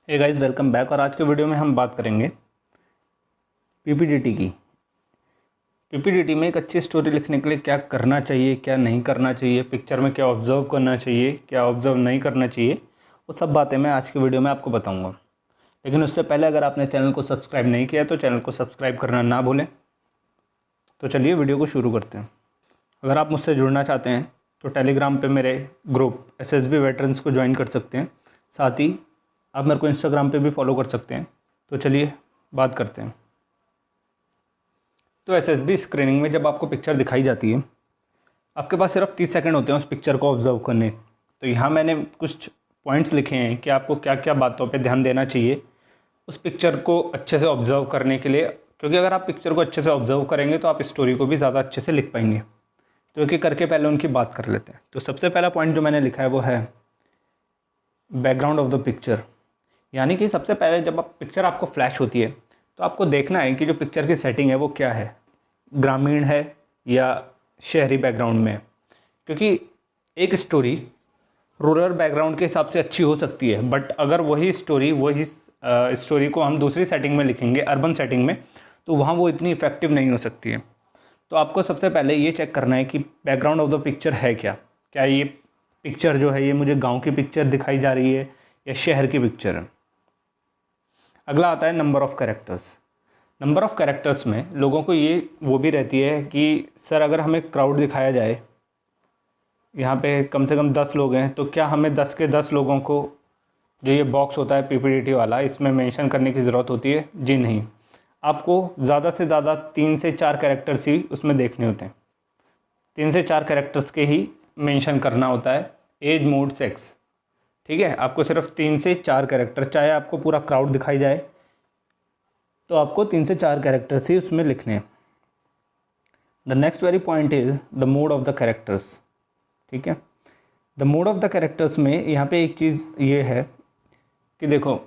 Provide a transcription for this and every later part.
Hey guys, welcome back. और आज के वीडियो में हम बात करेंगे पीपीडीटी की। पीपीडीटी में एक अच्छी स्टोरी लिखने के लिए क्या करना चाहिए, क्या नहीं करना चाहिए, पिक्चर में क्या ऑब्जर्व करना चाहिए, क्या ऑब्जर्व नहीं करना चाहिए, वो सब बातें मैं आज के वीडियो में आपको बताऊंगा। लेकिन उससे पहले अगर आपने चैनल को सब्सक्राइब नहीं किया तो चैनल को सब्सक्राइब करना ना भूलें। तो चलिए वीडियो को शुरू करते हैं। अगर आप मुझसे जुड़ना चाहते हैं तो टेलीग्राम पे मेरे ग्रुप एसएसबी वेटरन्स को ज्वाइन कर सकते हैं। साथ ही आप मेरे को इंस्टाग्राम पे भी फॉलो कर सकते हैं। तो चलिए बात करते हैं। तो एसएसबी स्क्रीनिंग में जब आपको पिक्चर दिखाई जाती है, आपके पास सिर्फ 30 सेकंड होते हैं उस पिक्चर को ऑब्जर्व करने। तो यहाँ मैंने कुछ पॉइंट्स लिखे हैं कि आपको क्या क्या बातों पे ध्यान देना चाहिए उस पिक्चर को अच्छे से ऑब्जर्व करने के लिए, क्योंकि अगर आप पिक्चर को अच्छे से ऑब्जर्व करेंगे तो आप स्टोरी को भी ज़्यादा अच्छे से लिख पाएंगे। तो एक एक करके पहले उनकी बात कर लेते हैं। तो सबसे पहला पॉइंट जो मैंने लिखा है वो है बैकग्राउंड ऑफ द पिक्चर। यानी कि सबसे पहले जब आप पिक्चर आपको फ्लैश होती है तो आपको देखना है कि जो पिक्चर की सेटिंग है वो क्या है, ग्रामीण है या शहरी बैकग्राउंड में है। क्योंकि एक स्टोरी रूरल बैकग्राउंड के हिसाब से अच्छी हो सकती है, बट अगर वही स्टोरी को हम दूसरी सेटिंग में लिखेंगे, अर्बन सेटिंग में, तो वहाँ वो इतनी इफेक्टिव नहीं हो सकती है। तो आपको सबसे पहले ये चेक करना है कि बैकग्राउंड ऑफ द पिक्चर है क्या। क्या ये पिक्चर जो है ये मुझे गांव की पिक्चर दिखाई जा रही है या शहर की पिक्चर है। अगला आता है number of characters. Number of characters में लोगों को ये वो भी रहती है कि सर अगर हमें क्राउड दिखाया जाए, यहाँ पे कम से कम 10 लोग हैं, तो क्या हमें 10 के 10 लोगों को जो ये बॉक्स होता है पीपीडीटी वाला, इसमें मेंशन करने की ज़रूरत होती है? जी नहीं, आपको ज़्यादा से ज़्यादा 3 से 4 कैरेक्टर्स ही उसमें देखने होते हैं। 3 से 4 कैरेक्टर्स के ही मेंशन करना होता है, एज, मूड, सेक्स। ठीक है, आपको सिर्फ 3 से 4 कैरेक्टर, चाहे आपको पूरा क्राउड दिखाई जाए तो आपको 3 से 4 कैरेक्टर्स ही उसमें लिखने हैं। The next very point is the mood of the characters. ठीक है, the mood of the characters में यहाँ पे एक चीज़ ये है कि देखो,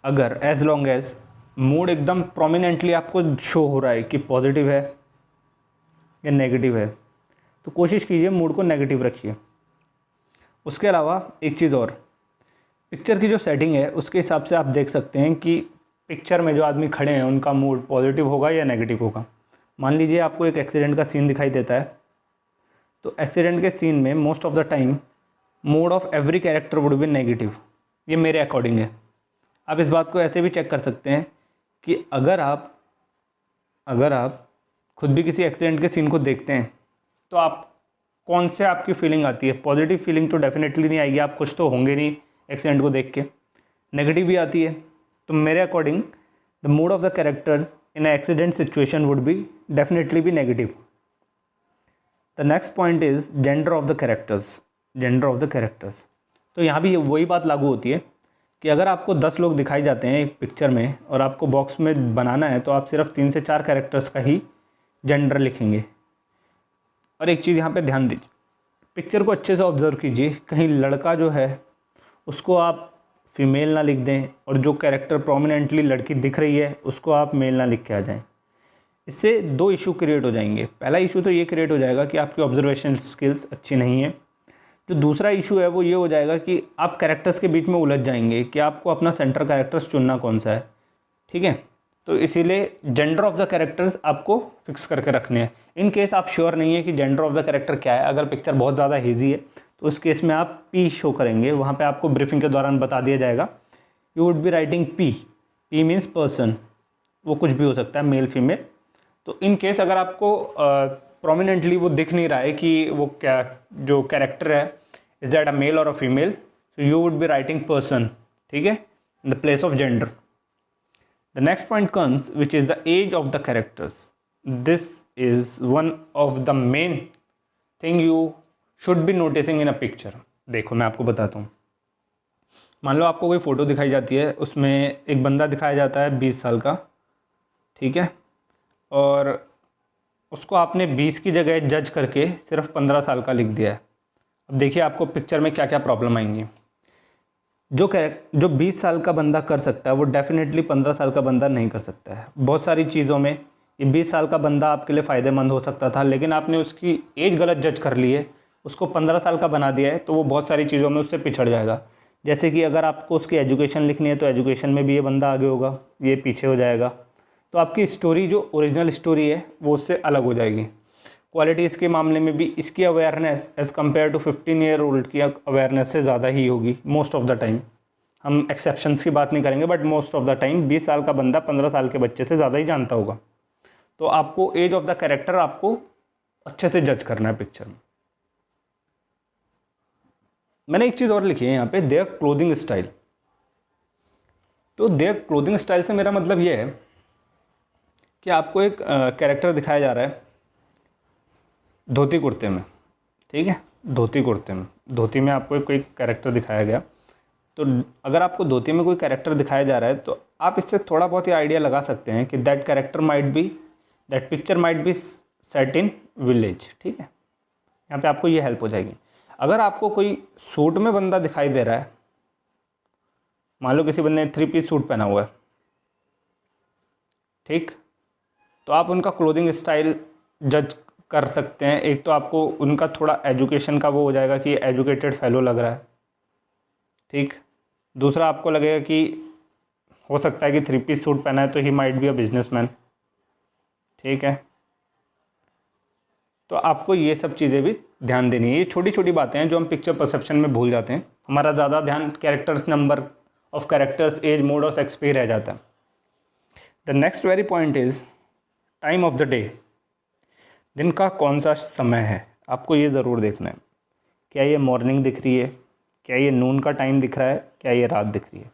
अगर एज लॉन्ग एज मूड एकदम प्रोमिनेंटली आपको शो हो रहा है कि पॉजिटिव है या नेगेटिव है, तो कोशिश कीजिए मूड को नेगेटिव रखिए। उसके अलावा एक चीज़ और, पिक्चर की जो सेटिंग है उसके हिसाब से आप देख सकते हैं कि पिक्चर में जो आदमी खड़े हैं उनका मूड पॉजिटिव होगा या नेगेटिव होगा। मान लीजिए आपको एक एक्सीडेंट का सीन दिखाई देता है, तो एक्सीडेंट के सीन में most of the time mood off every character would be negative. ये मेरे अकॉर्डिंग है। आप इस बात को ऐसे भी चेक कर सकते हैं कि अगर आप खुद भी किसी एक्सीडेंट के सीन को देखते हैं तो आप कौन से आपकी फीलिंग आती है? पॉजिटिव फीलिंग तो डेफिनेटली नहीं आएगी, आप खुश तो होंगे नहीं एक्सीडेंट को देख के, नेगेटिव भी आती है। तो मेरे according the mood of the characters in accident situation would be definitely be negative. The next point is gender of the characters. Gender of the characters, तो यहाँ भी वही बात लागू होती है कि अगर आपको 10 लोग दिखाई जाते हैं एक पिक्चर में और आपको बॉक्स में बनाना है तो आप सिर्फ 3 से 4 कैरेक्टर्स का ही जेंडर लिखेंगे। और एक चीज़ यहाँ पे ध्यान दीजिए, पिक्चर को अच्छे से ऑब्जर्व कीजिए, कहीं लड़का जो है उसको आप फीमेल ना लिख दें और जो कैरेक्टर प्रोमिनेंटली लड़की दिख रही है उसको आप मेल ना लिख के आ जाएं। इससे 2 इशू क्रिएट हो जाएंगे। पहला इशू तो ये क्रिएट हो जाएगा कि आपकी ऑब्जर्वेशन स्किल्स अच्छी नहीं है। जो दूसरा इशू है वो ये हो जाएगा कि आप कैरेक्टर्स के बीच में उलझ जाएंगे कि आपको अपना सेंटर कैरेक्टर्स चुनना कौन सा है। ठीक है, तो इसीलिए जेंडर ऑफ द कैरेक्टर्स आपको फिक्स करके रखने हैं। इन केस आप श्योर नहीं है कि जेंडर ऑफ द कैरेक्टर क्या है, अगर पिक्चर बहुत ज़्यादा हेजी है तो उस केस में आप पी शो करेंगे। वहाँ पे आपको ब्रीफिंग के दौरान बता दिया जाएगा, you would be writing P. P means person, वो कुछ भी हो सकता है, मेल फीमेल। तो इन केस अगर आपको प्रोमिनेंटली वो दिख नहीं रहा है कि वो क्या जो कैरेक्टर है इज दैट अ मेल और a female, so you would be writing person. ठीक है, in the place of gender. The next point comes, which is the age of the characters. This is one of the main thing you should be noticing in a picture. देखो मैं आपको बताता हूँ। मान लो आपको कोई फ़ोटो दिखाई जाती है, उसमें एक बंदा दिखाया जाता है 20 साल का, ठीक है, और उसको आपने 20 की जगह जज करके सिर्फ 15 साल का लिख दिया है। अब देखिए आपको पिक्चर में क्या क्या प्रॉब्लम आएंगी। जो 20 साल का बंदा कर सकता है वो डेफिनेटली 15 साल का बंदा नहीं कर सकता है। बहुत सारी चीज़ों में ये 20 साल का बंदा आपके लिए फ़ायदेमंद हो सकता था, लेकिन आपने उसकी एज गलत जज कर ली है, उसको 15 साल का बना दिया है, तो वो बहुत सारी चीज़ों में उससे पिछड़ जाएगा। जैसे कि अगर आपको उसकी एजुकेशन लिखनी है तो एजुकेशन में भी ये बंदा आगे होगा, ये पीछे हो जाएगा। तो आपकी स्टोरी जो ओरिजिनल स्टोरी है वो उससे अलग हो जाएगी। क्वालिटीज़ के मामले में भी इसकी awareness as compared to 15 year old की अवेयरनेस से ज़्यादा ही होगी मोस्ट ऑफ द टाइम। हम एक्सेप्शंस की बात नहीं करेंगे, but most of the time 20 साल का बंदा 15 साल के बच्चे से ज़्यादा ही जानता होगा। तो आपको एज ऑफ द कैरेक्टर आपको अच्छे से जज करना है पिक्चर में। मैंने एक चीज़ और लिखी है यहाँ पे, देयर क्लोथिंग स्टाइल। तो देयर क्लोथिंग स्टाइल से मेरा मतलब ये है कि आपको एक कैरेक्टर दिखाया जा रहा है धोती कुर्ते में, ठीक है, धोती कुर्ते में, धोती में आपको कोई कैरेक्टर दिखाया गया। तो अगर आपको धोती में कोई कैरेक्टर दिखाया जा रहा है तो आप इससे थोड़ा बहुत ही आइडिया लगा सकते हैं कि that picture might be set in village, ठीक है। यहाँ पे आपको ये हेल्प हो जाएगी। अगर आपको कोई सूट में बंदा दिखाई दे रहा है, मान लो किसी बंदे ने 3 पीस सूट पहना हुआ है, ठीक, तो आप उनका क्लोथिंग स्टाइल जज कर सकते हैं। एक तो आपको उनका थोड़ा एजुकेशन का वो हो जाएगा कि एजुकेटेड फेलो लग रहा है, ठीक। दूसरा आपको लगेगा कि हो सकता है कि 3 पीस सूट पहना है तो he might be a businessman, ठीक है। तो आपको ये सब चीज़ें भी ध्यान देनी है। ये छोटी छोटी बातें हैं जो हम पिक्चर परसेप्शन में भूल जाते हैं। हमारा ज़्यादा ध्यान characters, number of characters, age, mode और सेक्स पे ही रह जाता है। The next very point is time of the day. दिन का कौन सा समय है, आपको ये ज़रूर देखना है। क्या ये मॉर्निंग दिख रही है, क्या ये नून का टाइम दिख रहा है, क्या ये रात दिख रही है,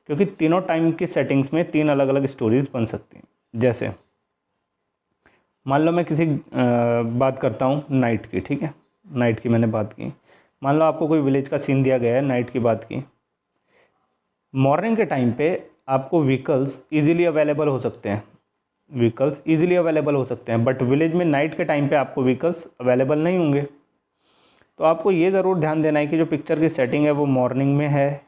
क्योंकि तीनों टाइम की सेटिंग्स में 3 अलग अलग स्टोरीज बन सकती हैं। जैसे मान लो मैं किसी बात करता हूँ नाइट की, ठीक है, नाइट की मैंने बात की। मान लो आपको कोई विलेज का सीन दिया गया है, नाइट की बात की। मॉर्निंग के टाइम पे आपको व्हीकल्स ईजिली अवेलेबल हो सकते हैं, बट विलेज में नाइट के टाइम पे आपको व्हीकल्स अवेलेबल नहीं होंगे। तो आपको ये ज़रूर ध्यान देना है कि जो पिक्चर की सेटिंग है वो मॉर्निंग में है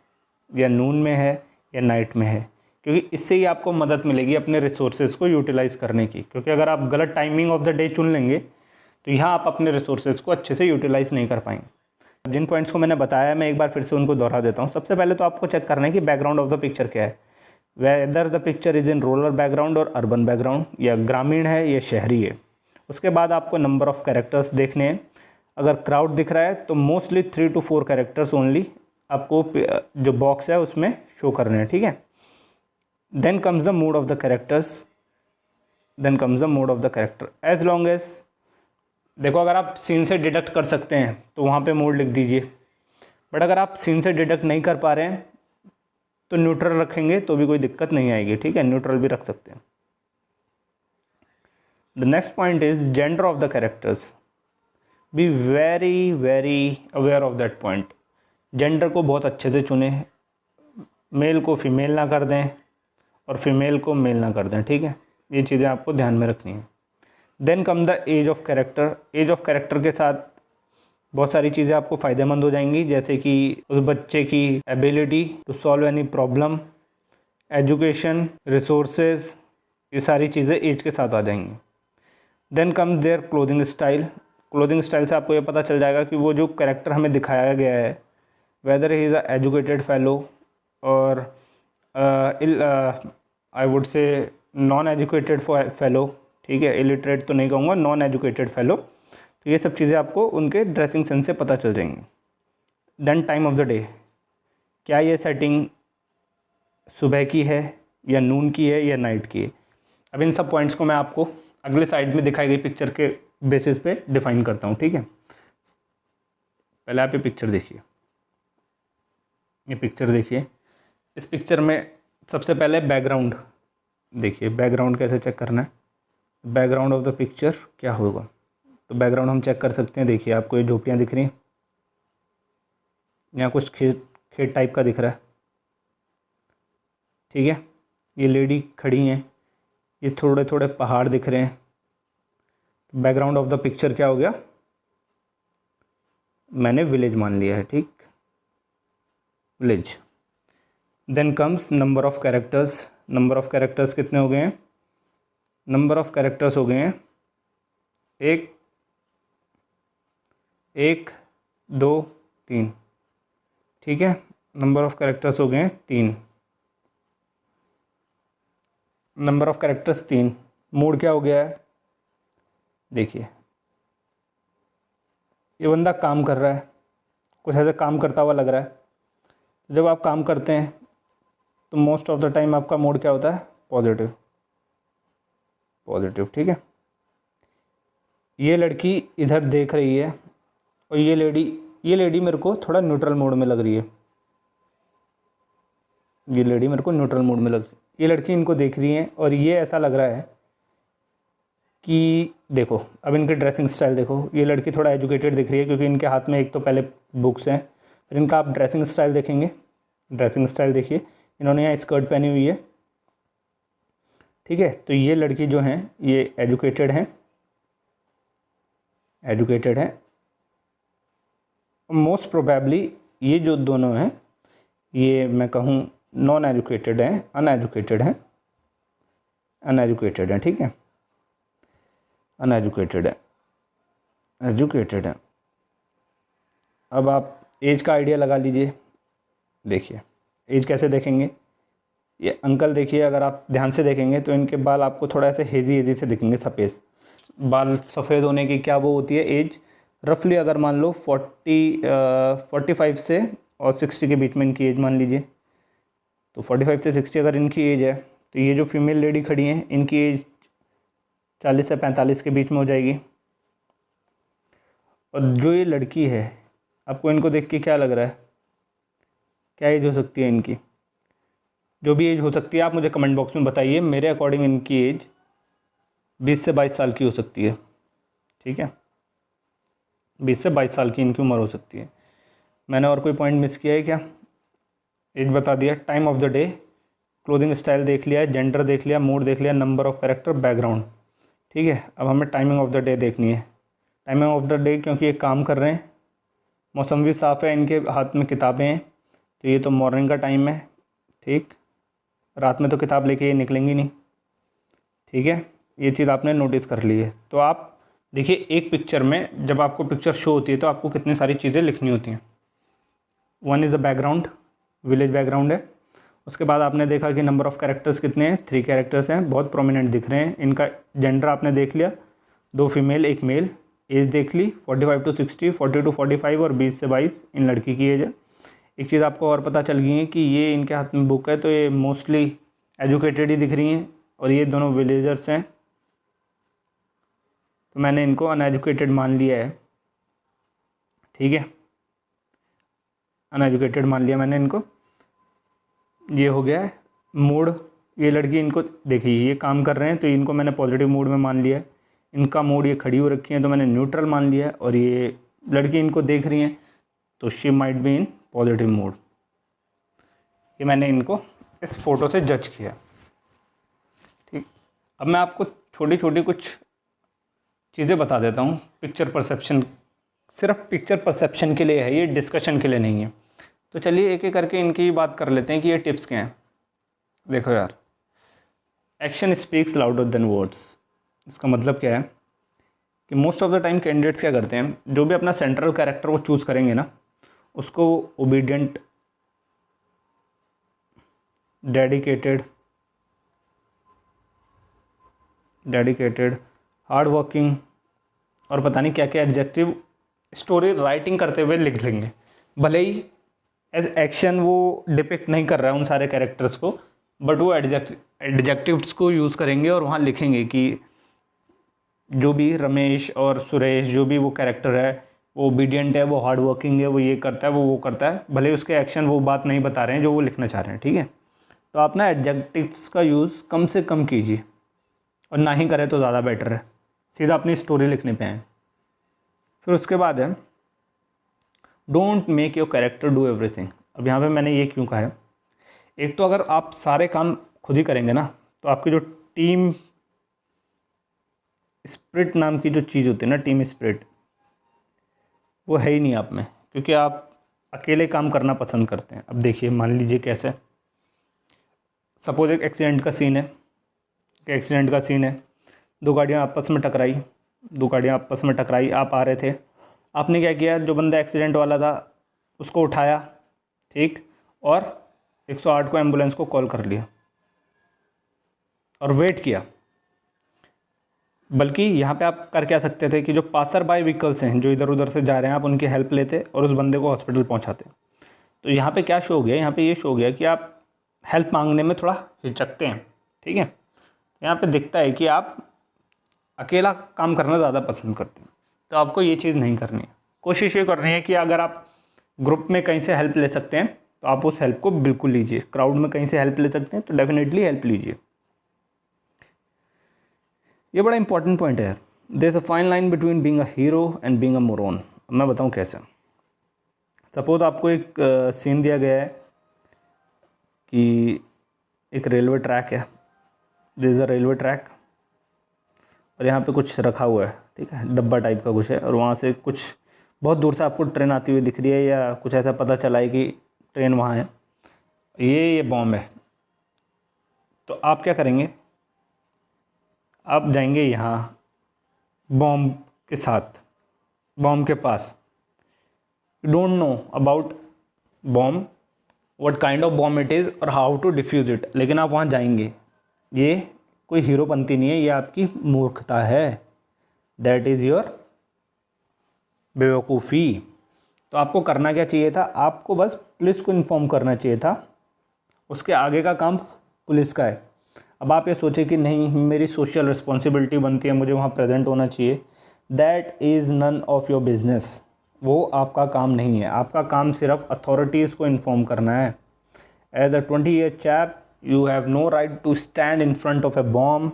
या नून में है या नाइट में है, क्योंकि इससे ही आपको मदद मिलेगी अपने रिसोर्सेज को यूटिलाइज़ करने की। क्योंकि अगर आप गलत टाइमिंग ऑफ द डे चुन लेंगे तो यहाँ आप अपने रिसोर्सेज को अच्छे से यूटिलाइज़ नहीं कर पाएंगे। जिन पॉइंट्स को मैंने बताया मैं एक बार फिर से उनको दोहरा देता हूँ। सबसे पहले तो आपको चेक करना है कि बैकग्राउंड ऑफ द पिक्चर क्या है, whether the picture is in rural background और अर्बन बैकग्राउंड, या ग्रामीण है या शहरी है। उसके बाद आपको नंबर ऑफ कैरेक्टर्स देखने हैं। अगर क्राउड दिख रहा है तो मोस्टली 3 to 4 कैरेक्टर्स ओनली आपको जो बॉक्स है उसमें शो करने हैं, ठीक है। Then comes the mood of the character, as long as, देखो अगर आप सीन से डिडक्ट कर सकते हैं तो वहाँ पे मूड लिख दीजिए, बट अगर आप सीन से डिडक्ट नहीं कर पा रहे हैं तो न्यूट्रल रखेंगे तो भी कोई दिक्कत नहीं आएगी, ठीक है, न्यूट्रल भी रख सकते हैं। The next point is gender of the characters, be very very aware of that point. Gender को बहुत अच्छे से चुने, मेल को फीमेल ना कर दें और फीमेल को मेल ना कर दें, ठीक है, ये चीज़ें आपको ध्यान में रखनी है। Then come the age of character. Age of character के साथ बहुत सारी चीज़ें आपको फ़ायदेमंद हो जाएंगी, जैसे कि उस बच्चे की ability to solve any problem, education, resources, ये सारी चीज़ें एज के साथ आ जाएंगी। Then come their clothing style. Clothing style से आपको ये पता चल जाएगा कि वो जो कैरेक्टर हमें दिखाया गया है whether he is a educated fellow और I would say non educated fellow, ठीक है, इलिटरेट तो नहीं कहूँगा, नॉन एजुकेटेड फेलो। तो ये सब चीज़ें आपको उनके ड्रेसिंग सेंस से पता चल जाएंगी। Then time of the day, क्या ये सेटिंग सुबह की है या नून की है या नाइट की है। अब इन सब पॉइंट्स को मैं आपको अगले साइड में दिखाई गई पिक्चर के बेसिस पे डिफाइन करता हूँ, ठीक है। पहले आप ये पिक्चर देखिए, इस पिक्चर में सबसे पहले बैकग्राउंड देखिए। बैकग्राउंड कैसे चेक करना है, बैकग्राउंड ऑफ द पिक्चर क्या होगा, तो बैकग्राउंड हम चेक कर सकते हैं। देखिए आपको ये झोपड़ियाँ दिख रही हैं, यहाँ कुछ खेत टाइप का दिख रहा है, ठीक है, ये लेडी खड़ी हैं, ये थोड़े थोड़े पहाड़ दिख रहे हैं। तो बैकग्राउंड ऑफ द पिक्चर क्या हो गया, मैंने विलेज मान लिया है, ठीक, village. Then comes number of characters. Number of characters कितने हो गए हैं, नंबर ऑफ कैरेक्टर्स हो गए हैं 1 2 3, ठीक है। नंबर ऑफ़ कैरेक्टर्स हो गए हैं 3, नंबर ऑफ़ कैरेक्टर्स 3। मूड क्या हो गया है, देखिए ये बंदा काम कर रहा है, कुछ ऐसा काम करता हुआ लग रहा है। जब आप काम करते हैं तो मोस्ट ऑफ द टाइम आपका मूड क्या होता है, पॉजिटिव, पॉजिटिव, ठीक है। ये लड़की इधर देख रही है और ये लेडी मेरे को थोड़ा न्यूट्रल मूड में लग रही है, ये लेडी मेरे को न्यूट्रल मूड में लग रही है। ये लड़की इनको देख रही है और ये ऐसा लग रहा है कि देखो अब इनके ड्रेसिंग स्टाइल देखो, ये लड़की थोड़ा एजुकेटेड दिख रही है क्योंकि इनके हाथ में एक तो पहले बुक्स हैं, फिर इनका आप ड्रेसिंग स्टाइल देखेंगे, ड्रेसिंग स्टाइल देखिए, इन्होंने यहाँ स्कर्ट पहनी हुई है, ठीक है। तो ये लड़की जो हैं ये एजुकेटेड हैं, एजुकेटेड हैं। मोस्ट प्रोबेबली ये जो दोनों हैं ये मैं कहूँ नॉन एजुकेटेड हैं, अनएजुकेटेड हैं, अनएजुकेटेड हैं, ठीक है, अनएजुकेटेड है, एजुकेटेड है। अब आप एज का आइडिया लगा लीजिए, देखिए एज कैसे देखेंगे, ये अंकल देखिए अगर आप ध्यान से देखेंगे तो इनके बाल आपको थोड़ा ऐसे हेजी से दिखेंगे, सफ़ेद बाल, सफ़ेद होने की क्या वो होती है एज, रफली अगर मान लो 45 से और 60 के बीच में इनकी एज मान लीजिए। तो 45 से 60 अगर इनकी एज है तो ये जो फीमेल लेडी खड़ी हैं इनकी एज 40 से 45 के बीच में हो जाएगी। और जो ये लड़की है आपको इनको देख के क्या लग रहा है, क्या एज हो सकती है इनकी, जो भी एज हो सकती है आप मुझे कमेंट बॉक्स में बताइए। मेरे अकॉर्डिंग इनकी एज 20 से 22 साल की हो सकती है, ठीक है, 20 से 22 साल की इनकी उम्र हो सकती है। मैंने और कोई पॉइंट मिस किया है क्या, एज बता दिया, time of the day, clothing style देख लिया, जेंडर देख लिया, मूड देख लिया, नंबर ऑफ़ कैरेक्टर, बैकग्राउंड, ठीक है। अब हमें टाइमिंग ऑफ द डे देखनी है, टाइमिंग ऑफ द डे क्योंकि ये काम कर रहे हैं, मौसम भी साफ़ है, इनके हाथ में किताबें हैं, तो ये तो मॉर्निंग का टाइम है, ठीक, रात में तो किताब लेके ये निकलेंगी नहीं, ठीक है, ये चीज़ आपने नोटिस कर ली है। तो आप देखिए एक पिक्चर में जब आपको पिक्चर शो होती है तो आपको कितनी सारी चीज़ें लिखनी होती हैं। One is the background, village background है। उसके बाद आपने देखा कि नंबर ऑफ़ कैरेक्टर्स कितने हैं, 3 कैरेक्टर्स हैं, बहुत प्रोमिनेंट दिख रहे हैं। इनका जेंडर आपने देख लिया, 2 फीमेल 1 मेल, एज देख ली 45 to 60, 40 to 45 और 20 से 22 इन लड़की की एज है। एक चीज़ आपको और पता चल गई है कि ये इनके हाथ में बुक है तो ये मोस्टली एजुकेटेड ही दिख रही हैं और ये दोनों विलेजर्स हैं, तो मैंने इनको अनएजुकेटेड मान लिया है, ठीक है, अनएजुकेटेड मान लिया मैंने इनको। ये हो गया है मूड, ये लड़की इनको देखिए ये काम कर रहे हैं तो इनको मैंने पॉजिटिव मूड में मान लिया है, इनका मूड ये खड़ी हो रखी है तो मैंने न्यूट्रल मान लिया है, और ये लड़की इनको देख रही हैं तो she might be in positive mood. ये मैंने इनको इस फ़ोटो से जज किया, ठीक। अब मैं आपको छोटी छोटी कुछ चीज़ें बता देता हूँ, पिक्चर परसेप्शन, सिर्फ पिक्चर परसेप्शन के लिए है, ये डिस्कशन के लिए नहीं है। तो चलिए एक एक करके इनकी बात कर लेते हैं कि ये टिप्स क्या हैं। देखो यार, action speaks louder than words, इसका मतलब क्या है कि most of the time candidates क्या करते हैं, जो भी अपना सेंट्रल कैरेक्टर वो चूज़ करेंगे ना, उसको ओबीडियंट, डेडिकेटेड, हार्ड वर्किंग और पता नहीं क्या क्या एडजेक्टिव स्टोरी राइटिंग करते हुए लिख लेंगे। भले ही एज एक्शन वो डिपिक्ट नहीं कर रहा है उन सारे कैरेक्टर्स को, बट वो एडजेक्टिव्स को यूज़ करेंगे और वहाँ लिखेंगे कि जो भी रमेश और सुरेश जो भी वो कैरेक्टर है वो ओबीडियंट है, वो हार्ड वर्किंग है, वो ये करता है, वो करता है, भले उसके एक्शन वो बात नहीं बता रहे हैं जो वो लिखना चाह रहे हैं, ठीक है। तो आप ना एडजेक्टिव्स का यूज़ कम से कम कीजिए और ना ही करें तो ज़्यादा बेटर है, सीधा अपनी स्टोरी लिखने पे आए। फिर उसके बाद है don't make your character do everything. अब यहाँ पे मैंने ये क्यों कहा है, एक तो अगर आप सारे काम खुद ही करेंगे ना तो आपकी जो टीम स्पिरिट नाम की जो चीज़ होती है ना, टीम स्पिरिट, वो है ही नहीं आप में, क्योंकि आप अकेले काम करना पसंद करते हैं। अब देखिए मान लीजिए कैसे, सपोज एक एक्सीडेंट का सीन है, दो गाड़ियाँ आपस में टकराई, आप आ रहे थे, आपने क्या किया, जो बंदा एक्सीडेंट वाला था उसको उठाया, ठीक, और 108 को एम्बुलेंस को कॉल कर लिया और वेट किया। बल्कि यहाँ पे आप कर क्या सकते थे कि जो पासर बाय व्हीकल्स हैं जो इधर उधर से जा रहे हैं आप उनकी हेल्प लेते और उस बंदे को हॉस्पिटल पहुँचाते। तो यहाँ पे क्या शो हो गया, यहाँ पे ये शो हो गया कि आप हेल्प मांगने में थोड़ा हिचकते हैं, ठीक है। यहाँ पे दिखता है कि आप अकेला काम करना ज़्यादा पसंद करते हैं। तो आपको ये चीज़ नहीं करनी है। कोशिश ये करनी है कि अगर आप ग्रुप में कहीं से हेल्प ले सकते हैं तो आप उस हेल्प को बिल्कुल लीजिए। क्राउड में कहीं से हेल्प ले सकते हैं तो डेफिनेटली हेल्प लीजिए। ये बड़ा इंपॉर्टेंट पॉइंट है यार। There is a fine line between being a hero and being a moron. मैं बताऊँ कैसे। सपोज आपको एक सीन दिया गया है कि एक रेलवे ट्रैक है, this is a railway track, और यहाँ पे कुछ रखा हुआ है, ठीक है, डब्बा टाइप का कुछ है, और वहाँ से कुछ बहुत दूर से आपको ट्रेन आती हुई दिख रही है या कुछ ऐसा पता चला है कि ट्रेन वहाँ है, ये बॉम्ब है। तो आप क्या करेंगे, आप जाएंगे यहाँ बॉम्ब के साथ, बॉम्ब के पास। You don't know about bomb, what kind of bomb it is और हाउ टू डिफ्यूज़ इट, लेकिन आप वहाँ जाएंगे। ये कोई हीरोपंती नहीं है, ये आपकी मूर्खता है। दैट इज़ योर बेवकूफ़ी। तो आपको करना क्या चाहिए था, आपको बस पुलिस को इन्फॉर्म करना चाहिए था। उसके आगे का काम पुलिस का है। अब आप ये सोचें कि नहीं मेरी सोशल रिस्पॉन्सिबिलिटी बनती है, मुझे वहाँ प्रेजेंट होना चाहिए। That is none of your business. वो आपका काम नहीं है। आपका काम सिर्फ अथॉरिटीज़ को इन्फॉर्म करना है। As a 20-year chap you have no right to stand in front of a bomb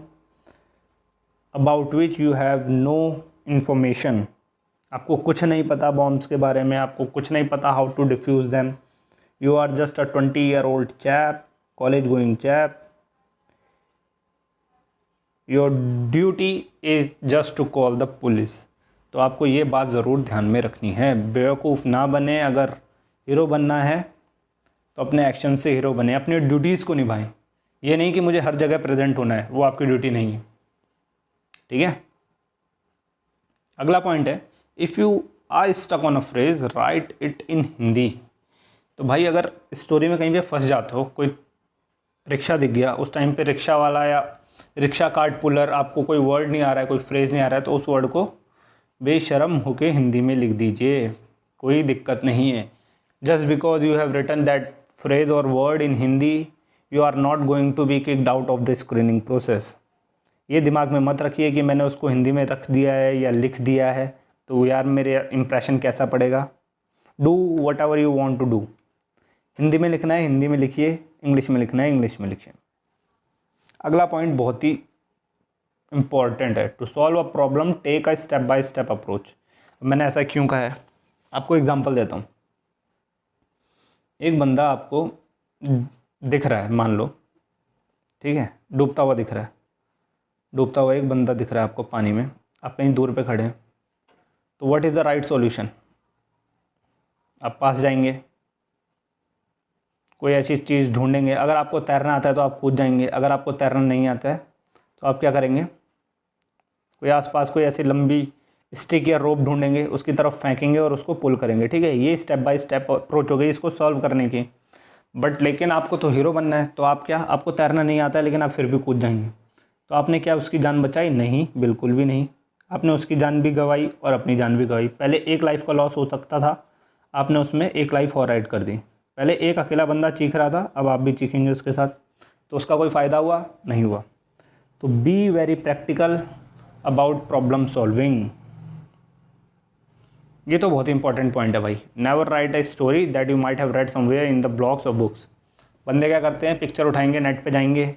about which you have no information. आपको कुछ नहीं पता बॉम्ब्स के बारे में, आपको कुछ नहीं पता how to defuse them. You are just a 20-year-old chap, college going chap. Your duty is just to call the police. तो आपको ये बात ज़रूर ध्यान में रखनी है। बेवकूफ़ ना बने। अगर हीरो बनना है तो अपने एक्शन से हीरो बने, अपनी ड्यूटीज़ को निभाएं। ये नहीं कि मुझे हर जगह प्रेजेंट होना है, वो आपकी ड्यूटी नहीं है, ठीक है। अगला पॉइंट है, if you are stuck on a phrase write it in Hindi. तो भाई अगर स्टोरी में कहीं पे फंस जाते हो, कोई रिक्शा दिख गया, उस टाइम पे रिक्शा वाला या रिक्शा कार्ट पुलर, आपको कोई वर्ड नहीं आ रहा है, कोई फ्रेज़ नहीं आ रहा है, तो उस वर्ड को बेशर्म होके हिंदी में लिख दीजिए, कोई दिक्कत नहीं है। Just because you have written that phrase और word in Hindi, you are not going to be kicked out of the screening process. ये दिमाग में मत रखिए कि मैंने उसको हिंदी में रख दिया है या लिख दिया है तो यार मेरे इम्प्रेशन कैसा पड़ेगा। Do whatever you want to do. Hindi में लिखना है हिंदी में लिखिए, इंग्लिश में लिखना है इंग्लिश में लिखिए। अगला पॉइंट बहुत ही इम्पॉर्टेंट है, to solve a problem take a step by step approach. मैंने ऐसा क्यों कहा है, आपको एग्जांपल देता हूँ। एक बंदा आपको दिख रहा है, मान लो, ठीक है, डूबता हुआ दिख रहा है, डूबता हुआ एक बंदा दिख रहा है आपको पानी में, आप कहीं दूर पे खड़े हैं। तो what is the right solution, आप पास जाएंगे, कोई ऐसी चीज़ ढूंढेंगे। अगर आपको तैरना आता है तो आप कूद जाएंगे, अगर आपको तैरना नहीं आता है तो आप क्या करेंगे, कोई आसपास कोई ऐसी लंबी स्टिक या रोप ढूंढेंगे, उसकी तरफ फेंकेंगे और उसको पुल करेंगे, ठीक है। ये स्टेप बाय स्टेप अप्रोच हो गई इसको सॉल्व करने की। बट लेकिन आपको तो हीरो बनना है, तो आप क्या, आपको तैरना नहीं आता है लेकिन आप फिर भी कूद जाएंगे। तो आपने क्या उसकी जान बचाई? नहीं, बिल्कुल भी नहीं। आपने उसकी जान भी गंवाई और अपनी जान भी गंवाई। पहले एक लाइफ का लॉस हो सकता था, आपने उसमें एक लाइफ और ऐड कर दी। पहले एक अकेला बंदा चीख रहा था, अब आप भी चीखेंगे उसके साथ, तो उसका कोई फ़ायदा हुआ? नहीं हुआ। तो be very practical about problem solving. ये तो बहुत इंपॉर्टेंट पॉइंट है भाई। Never write a story that you might have read somewhere in the blogs और बुक्स। बंदे क्या करते हैं, पिक्चर उठाएंगे, नेट पे जाएंगे,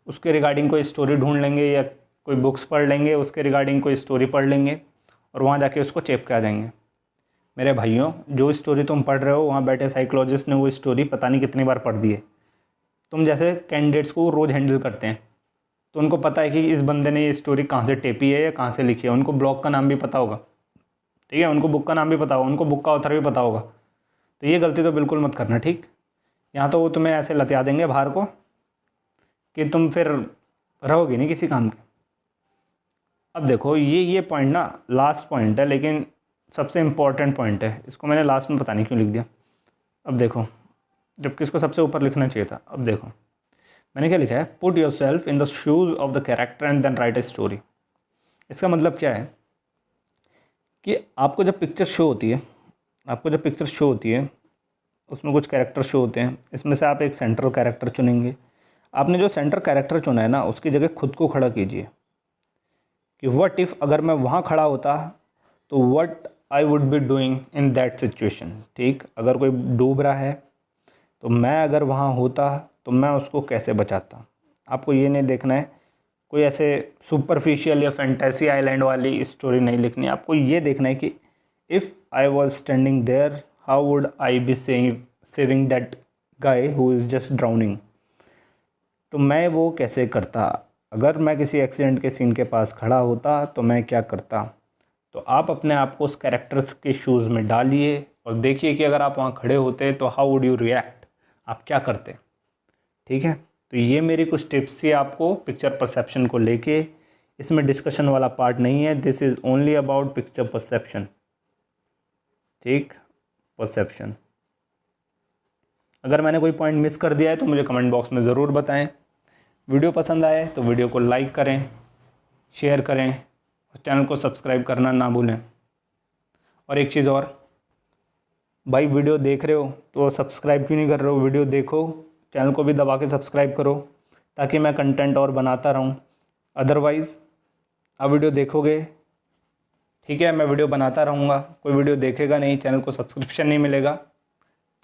उसके रिगार्डिंग कोई स्टोरी ढूंढ लेंगे या कोई बुक्स पढ़ लेंगे, उसके रिगार्डिंग कोई स्टोरी पढ़ लेंगे और वहाँ जाके उसको चेप के आ जाएंगे। मेरे भाइयों, जो स्टोरी तुम पढ़ रहे हो वहाँ बैठे साइकोलॉजिस्ट ने वो स्टोरी पता नहीं कितनी बार पढ़ दी है। तुम जैसे कैंडिडेट्स को रोज़ हैंडल करते हैं तो उनको पता है कि इस बंदे ने ये स्टोरी कहाँ से टेपी है या कहाँ से लिखी है। उनको ब्लॉग का नाम भी पता होगा, ठीक है, उनको बुक का नाम भी पता होगा, उनको बुक का ऑथर भी पता होगा। तो ये गलती तो बिल्कुल मत करना, ठीक। यहाँ तो वो तुम्हें ऐसे लतिया देंगे बाहर को कि तुम फिर रहोगे नहीं किसी काम के। अब देखो ये पॉइंट ना लास्ट पॉइंट है, लेकिन सबसे इम्पॉर्टेंट पॉइंट है। इसको मैंने लास्ट में पता नहीं क्यों लिख दिया। अब देखो, जबकि इसको सबसे ऊपर लिखना चाहिए था। अब देखो मैंने क्या लिखा है, put yourself in the shoes of the character and then write a story. इसका मतलब क्या है कि आपको जब पिक्चर शो होती है उसमें कुछ कैरेक्टर शो होते हैं, इसमें से आप एक सेंट्रल कैरेक्टर चुनेंगे। आपने जो सेंट्रल कैरेक्टर चुना है ना, उसकी जगह खुद को खड़ा कीजिए कि व्हाट इफ़ अगर मैं वहाँ खड़ा होता तो what I would be doing in that situation. ठीक, अगर कोई डूब रहा है तो मैं अगर वहाँ होता तो मैं उसको कैसे बचाता। आपको ये नहीं देखना है कोई ऐसे सुपरफिशियल या फैंटेसी आइलैंड वाली स्टोरी नहीं लिखनी है। आपको ये देखना है कि if I was standing there how would I be saving that guy who is just drowning. तो मैं वो कैसे करता, अगर मैं किसी एक्सीडेंट के सीन के पास खड़ा होता तो मैं क्या करता। तो आप अपने आप को उस कैरेक्टर्स के शूज़ में डालिए और देखिए कि अगर आप वहाँ खड़े होते तो हाउ वुड यू रिएक्ट, आप क्या करते। ठीक है, तो ये मेरी कुछ टिप्स थी आपको पिक्चर परसेप्शन को लेके। इसमें डिस्कशन वाला पार्ट नहीं है, this is only about picture perception. ठीक, परसेप्शन। अगर मैंने कोई पॉइंट मिस कर दिया है तो मुझे कमेंट बॉक्स में ज़रूर बताएं। वीडियो पसंद आए तो वीडियो को लाइक करें, शेयर करें और चैनल को सब्सक्राइब करना ना भूलें। और एक चीज़ और, भाई वीडियो देख रहे हो तो सब्सक्राइब क्यों नहीं कर रहे हो, वीडियो देखो, चैनल को भी दबा के सब्सक्राइब करो ताकि मैं कंटेंट और बनाता रहूं। अदरवाइज़ आप वीडियो देखोगे, ठीक है, मैं वीडियो बनाता रहूँगा, कोई वीडियो देखेगा नहीं, चैनल को सब्सक्रिप्शन नहीं मिलेगा,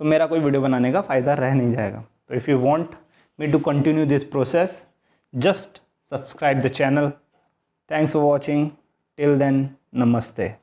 तो मेरा कोई वीडियो बनाने का फ़ायदा रह नहीं जाएगा। तो if you want me to continue this process, just subscribe the channel. Thanks for watching, till then, नमस्ते।